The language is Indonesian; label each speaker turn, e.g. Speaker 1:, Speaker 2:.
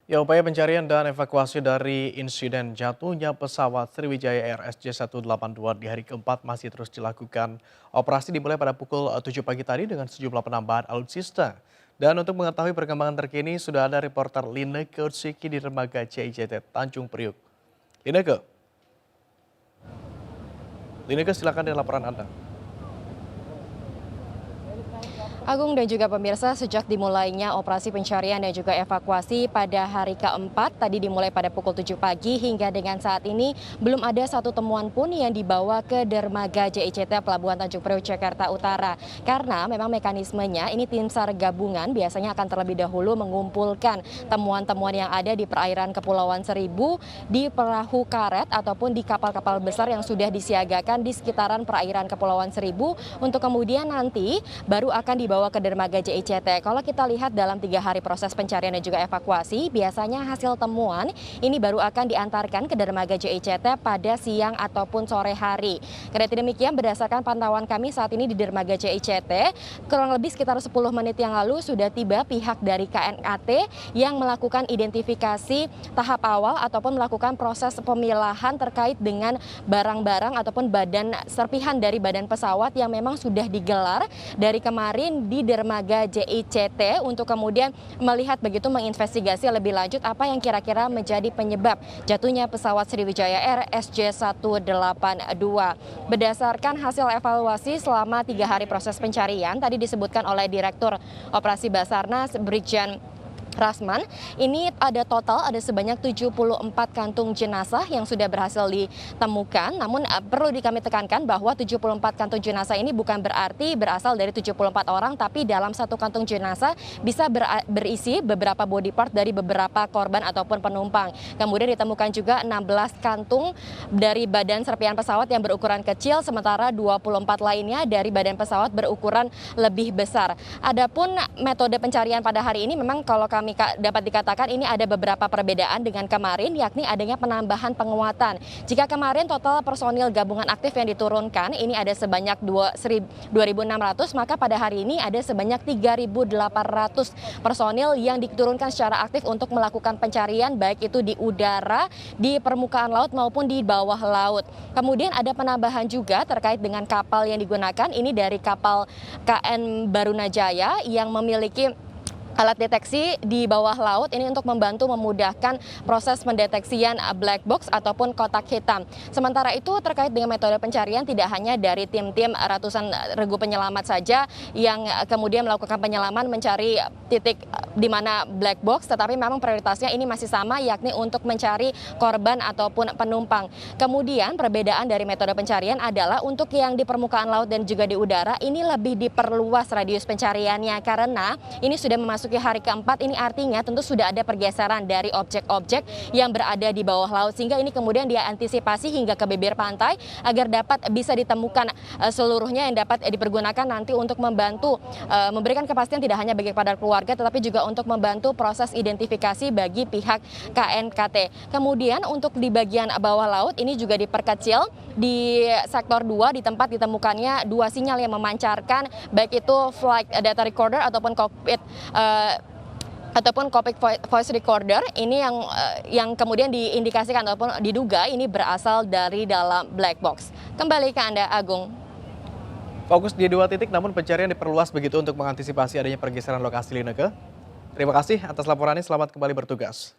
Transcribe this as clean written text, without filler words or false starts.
Speaker 1: Ya, upaya pencarian dan evakuasi dari insiden jatuhnya pesawat Sriwijaya Air SJ182 di hari keempat masih terus dilakukan. Operasi dimulai pada pukul 7 pagi tadi dengan sejumlah penambahan alutsista. Dan untuk mengetahui perkembangan terkini, sudah ada reporter Lineke Utsiki di Dermaga JICT Tanjung Priuk. Lineke, Lineke silakan dengan laporan Anda.
Speaker 2: Agung dan juga pemirsa, sejak dimulainya operasi pencarian dan juga evakuasi pada hari keempat, tadi dimulai pada pukul 7 pagi hingga dengan saat ini belum ada satu temuan pun yang dibawa ke dermaga JICT Pelabuhan Tanjung Priok Jakarta Utara. Karena memang mekanismenya ini tim SAR gabungan biasanya akan terlebih dahulu mengumpulkan temuan-temuan yang ada di perairan Kepulauan Seribu, di perahu karet ataupun di kapal-kapal besar yang sudah disiagakan di sekitaran perairan Kepulauan Seribu untuk kemudian nanti baru akan dibawa ke dermaga JICT. Kalau kita lihat dalam 3 hari proses pencarian dan juga evakuasi, biasanya hasil temuan ini baru akan diantarkan ke dermaga JICT pada siang ataupun sore hari. Kendati demikian, berdasarkan pantauan kami saat ini di dermaga JICT, kurang lebih sekitar 10 menit yang lalu sudah tiba pihak dari KNKT yang melakukan identifikasi tahap awal ataupun melakukan proses pemilahan terkait dengan barang-barang ataupun badan serpihan dari badan pesawat yang memang sudah digelar dari kemarin di dermaga JICT untuk kemudian melihat begitu menginvestigasi lebih lanjut apa yang kira-kira menjadi penyebab jatuhnya pesawat Sriwijaya Air SJ182. Berdasarkan hasil evaluasi selama 3 hari proses pencarian, tadi disebutkan oleh Direktur Operasi Basarnas Brigjen Rasman, ini ada sebanyak 74 kantung jenazah yang sudah berhasil ditemukan. Namun perlu kami tekankan bahwa 74 kantung jenazah ini bukan berarti berasal dari 74 orang, tapi dalam satu kantung jenazah bisa berisi beberapa body part dari beberapa korban ataupun penumpang. Kemudian ditemukan juga 16 kantung dari badan serpihan pesawat yang berukuran kecil, sementara 24 lainnya dari badan pesawat berukuran lebih besar. Adapun metode pencarian pada hari ini memang kalau kami dapat dikatakan ini ada beberapa perbedaan dengan kemarin, yakni adanya penambahan penguatan. Jika kemarin total personil gabungan aktif yang diturunkan ini ada sebanyak 2.600, maka pada hari ini ada sebanyak 3.800 personil yang diturunkan secara aktif untuk melakukan pencarian baik itu di udara, di permukaan laut maupun di bawah laut. Kemudian ada penambahan juga terkait dengan kapal yang digunakan, ini dari kapal KN Barunajaya yang memiliki alat deteksi di bawah laut ini untuk membantu memudahkan proses pendeteksian black box ataupun kotak hitam. Sementara itu terkait dengan metode pencarian tidak hanya dari tim-tim ratusan regu penyelamat saja yang kemudian melakukan penyelaman mencari titik di mana black box, tetapi memang prioritasnya ini masih sama, yakni untuk mencari korban ataupun penumpang. Kemudian perbedaan dari metode pencarian adalah untuk yang di permukaan laut dan juga di udara ini lebih diperluas radius pencariannya karena ini sudah memasuki hari keempat, ini artinya tentu sudah ada pergeseran dari objek-objek yang berada di bawah laut sehingga ini kemudian diantisipasi hingga ke bibir pantai agar dapat bisa ditemukan seluruhnya yang dapat dipergunakan nanti untuk membantu memberikan kepastian tidak hanya bagi kepada keluarga tetapi juga untuk membantu proses identifikasi bagi pihak KNKT. Kemudian untuk di bagian bawah laut ini juga diperkecil di sektor 2 di tempat ditemukannya 2 sinyal yang memancarkan baik itu flight data recorder ataupun cockpit voice recorder ini yang kemudian diindikasikan ataupun diduga ini berasal dari dalam black box. Kembali ke Anda, Agung.
Speaker 1: Fokus di 2 titik namun pencarian diperluas begitu untuk mengantisipasi adanya pergeseran lokasi, Lineke. Terima kasih atas laporannya, selamat kembali bertugas.